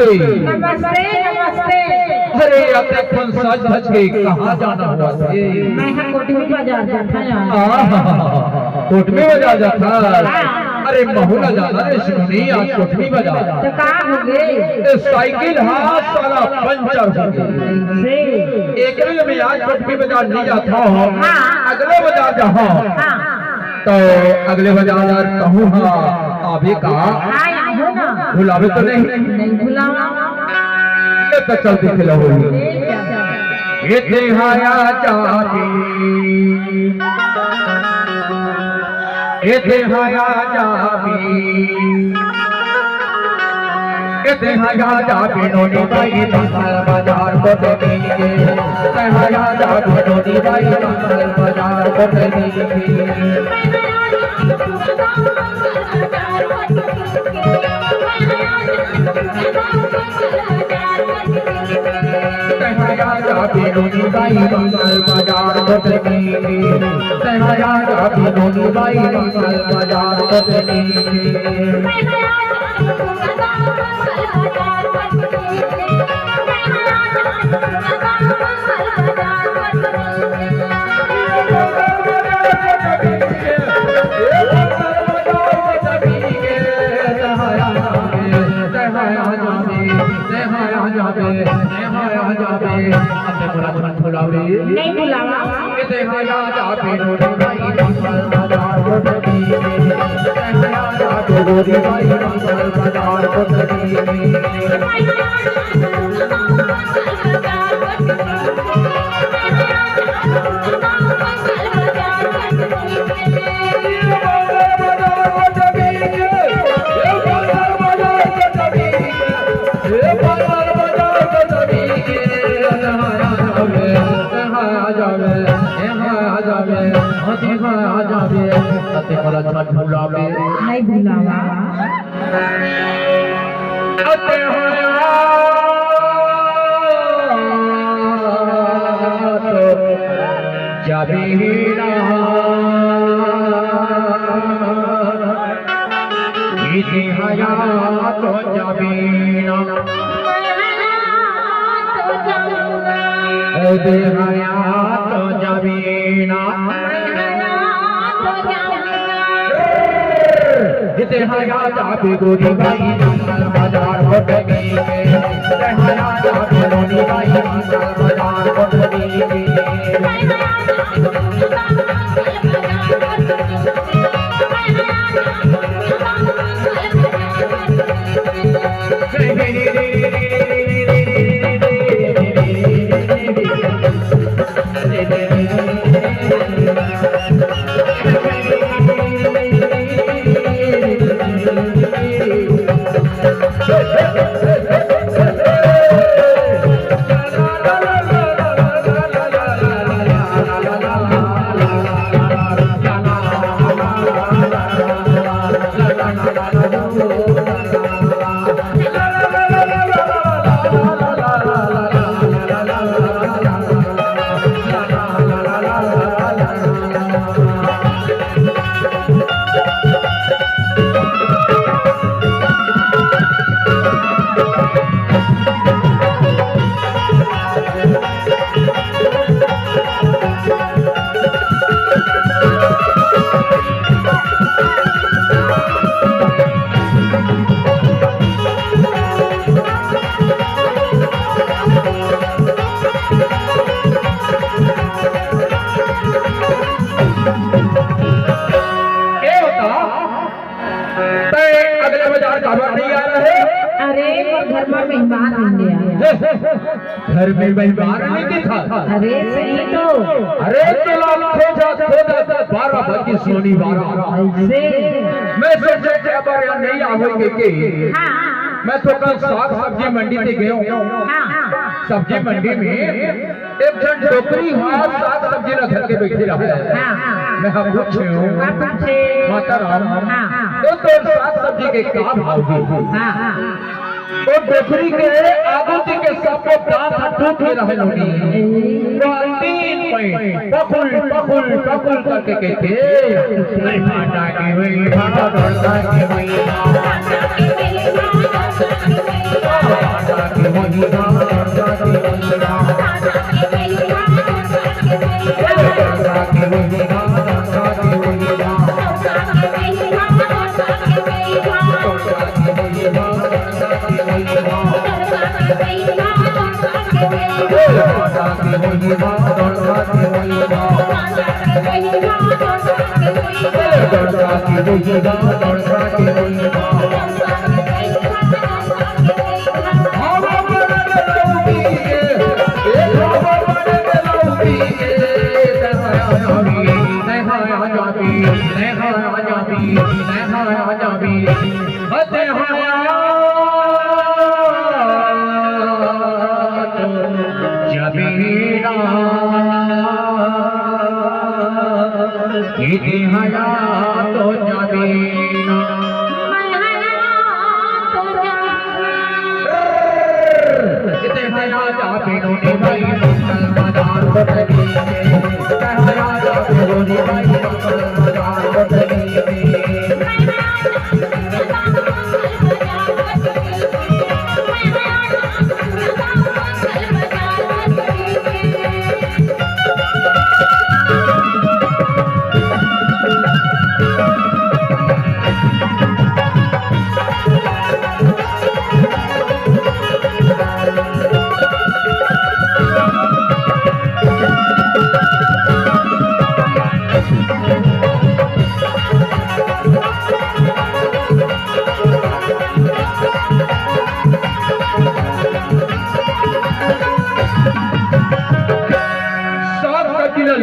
नमस्ते नमस्ते। अरे अब तक सज धज के कहाँ जाना हुआ थे? मैं कोटमी बाजार जाता कोटमी बाजार जाता। अरे महुला जाना रे सुनी आज कोटमी बाजार। तो कहाँ हो गए? साइकिल हाथ सारा पंचर हो गई। एक में आज कोटमी बाजार नहीं जाता हूँ, अगले बाजार जाऊँ तो अगले बाजार कहूँ अभी कहा बुलावे तो नहीं बुलावा तो चल दिख लो ये देहाया जाती ये देहाया जाती ये देहाया जाती नोनी बाई बंगाल बाजार को देखेंगे देहाया जाती नोनी बाई बंगाल बाजार को देखेंगे नोनी बाई बंगाल बाजार को देखेंगे सहया जाती नोनी बाई बंगाल बाजार को देखेंगे नहीं बुलावा नहीं बुलावा जबीरा तो जबीना देहया तो जबीना देहया जाबी गोरी बाई बंगाल बाजार को देखेंगे देहया जाबी गोरी बाई बंगाल बाजार को देखेंगे घर में मेहमान घर में मेहमान नहीं था। अरे सही तो अरे खोजा 12 बजे सोनी 12 मैं सोचे नहीं आवेंगे के मैं तो कल साग सब्जी मंडी से गया हूँ। सब्जी मंडी में एक जन डोकरी हाथ साग सब्जी रख के बैठे रहा है। मैं हम पूछे हूँ माता राम तो साग सब्जी के क्या भाव दी तो डोकरी के आगू जी के सबको दांत टूट के रहे लोगी तो 3 पॉइंट पकुल करके कहते नहीं भाटा की हुई भाटा की हुई वही गंगा की वही गंगा की वही गंगा की वही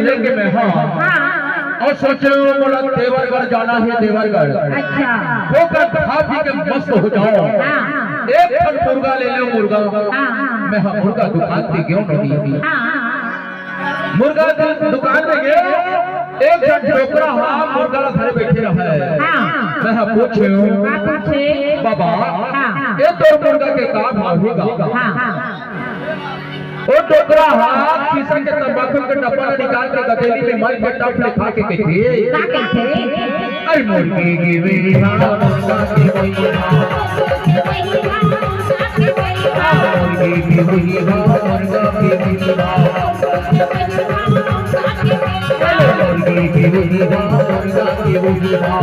लेंगे मैं हाँ और सोच रहे हो बोला देवरगढ़ जाना है देवरगढ़ अच्छा होकर खा पी के मस्त हो जाओ एक फल मुर्गा ले लो मुर्गा मैं हाँ मुर्गा दुकान पे क्यों नहीं मुर्गा दुकान पे गए एक जन छोकरा हाँ मुर्गा घर बैठे रहा मैं हाँ पूछे बाबा ये तो मुर्गा के काम होगा वो टोकरा हाथ किसान के तंबाकू के डब्बा निकाल के गदेली में मल के टप ले खा के कहते अरे मुर्गी की मेरी मां मुर्गा की वही मां मुर्गी की वही मां मुर्गा की वही मां मुर्गी की वही मां मुर्गा की वही मां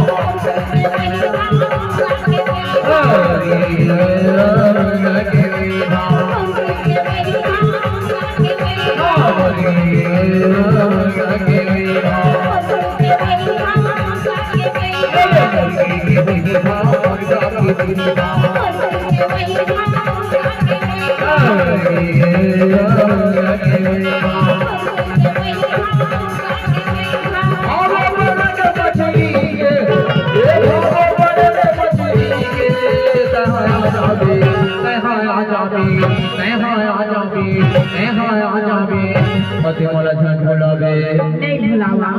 नहीं भुलावा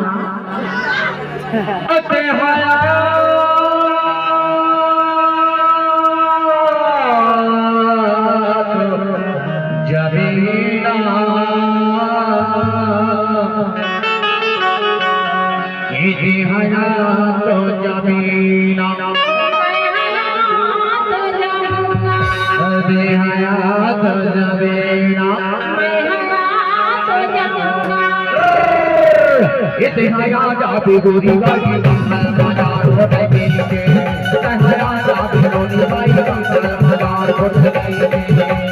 गोरी बाजी बाजार होते के कहया जाबी गोरी बाई बाजार होते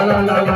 la